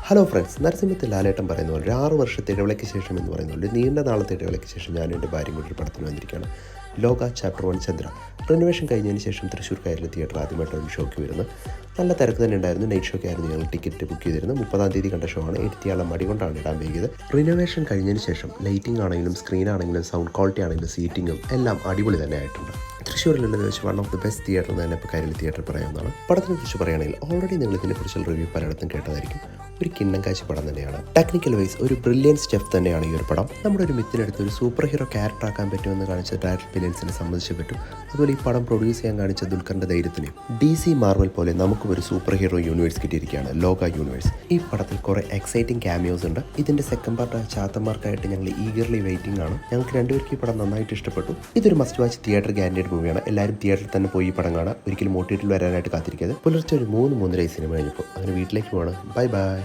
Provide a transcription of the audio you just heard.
Hello friends, നരസിംഹത്തിൽ ലാലേട്ടൻ പറയുന്ന പോലെ ഒരു 6 വർഷത്തെ ഇടവേളയ്ക്ക് ശേഷം എന്ന് പറയുന്ന പോലെ നീണ്ട നാളത്തെ ഇടവേളയ്ക്ക് ശേഷം ഞാനും എൻ്റെ ഭാര്യയും കൂടി ഒരു പടത്തിന് വന്നിരിക്കുകയാണ്. ലോക ചാപ്റ്റർ 1 ചന്ദ്ര. റിനോവേഷൻ കഴിഞ്ഞതിന് ശേഷം തൃശ്ശൂർ കയറിലെ തിയേറ്റർ ആദ്യമായിട്ടാണ് ഒരു ഷോയ്ക്ക് വരുന്നത്. നല്ല തിരക്ക് തന്നെ ഉണ്ടായിരുന്നു. നൈറ്റ് ഷോയ്ക്ക് ആയിരുന്നു ഞങ്ങൾ ടിക്കറ്റ് ബുക്ക് ചെയ്തിരുന്നത്. 30-ാം തീയതി കണ്ട ഷോ ആണ്. എത്തിയാളെ മടി കൊണ്ടാണ് ഇടാൻ വൈകിയത്. റിനോവേഷൻ കഴിഞ്ഞതിന് ശേഷം ലൈറ്റിംഗ് ആണെങ്കിലും സ്ക്രീൻ ആണെങ്കിലും സൗണ്ട് ക്വാളിറ്റി ആണെങ്കിലും സീറ്റിങ്ങും എല്ലാം അടിപൊളി തന്നെ ആയിട്ടുണ്ട്. തൃശ്ശൂരിലുള്ളത് വെച്ച് one of the best theatre എന്ന് തന്നെ ഇപ്പോൾ കയറി തിയേറ്റർ പറയാവുന്നതാണ്. പടത്തിനെ കുറിച്ച് പറയുകയാണെങ്കിൽ ഓൾറെഡി നിങ്ങൾ ഇതിനെക്കുറിച്ചുള്ള റിവ്യൂ പലയിടത്തും കേട്ടതായിരിക്കും. ഒരു കിണ്ണം കാഴ്ച പടം തന്നെയാണ്. ടെക്നിക്കൽ വൈസ് ഒരു ബ്രില്യൻ സ്റ്റെഫ് തന്നെയാണ് ഈ ഒരു പടം. നമ്മുടെ ഒരു മിത്തിനെടുത്ത് ഒരു സൂപ്പർ ഹീറോ ക്യാരക്ടർ ആക്കാൻ പറ്റുമെന്ന് കാണിച്ച ഡയറക്ടർ ബില്യൻസിനെ സംബന്ധിച്ച് പറ്റും. അതുപോലെ ഈ പടം പ്രൊഡ്യൂസ് ചെയ്യാൻ കാണിച്ച ദുൽഖറിന്റെ ധൈര്യത്തിനെയും DC മാർവൽ പോലെ നമുക്കും ഒരു സൂപ്പർ ഹീറോ യൂണിവേഴ്സ് കിട്ടിയിരിക്കുകയാണ്, ലോക യൂണിവേഴ്സ്. ഈ പടത്തിൽ കുറെ എക്സൈറ്റിംഗ് ക്യാമിയോസ് ഉണ്ട്. ഇതിന്റെ സെക്കൻഡ് പാർട്ട് ചാത്തന്മാർക്കായിട്ട് ഞങ്ങൾ ഈഗർലി വെയിറ്റിംഗ് ആണ്. ഞങ്ങൾക്ക് രണ്ടുപേർക്ക് ഈ പടം നന്നായിട്ട് ഇഷ്ടപ്പെട്ടു. ഇതൊരു മസ്റ്റ് വാച്ച് തിയേറ്റർ ഗ്യാരണ്ടീഡ് മൂവിയാണ്. എല്ലാവരും തിയേറ്ററിൽ തന്നെ പോയി ഈ പടം കാണാം. ഒരിക്കലും OTT വരാനായിട്ട് കാത്തിരിക്കരുത്. പുലർച്ചെ ഒരു 3-3:30 സിനിമ കഴിഞ്ഞപ്പോൾ അങ്ങനെ വീട്ടിലേക്ക് പോകണം. Bye bye.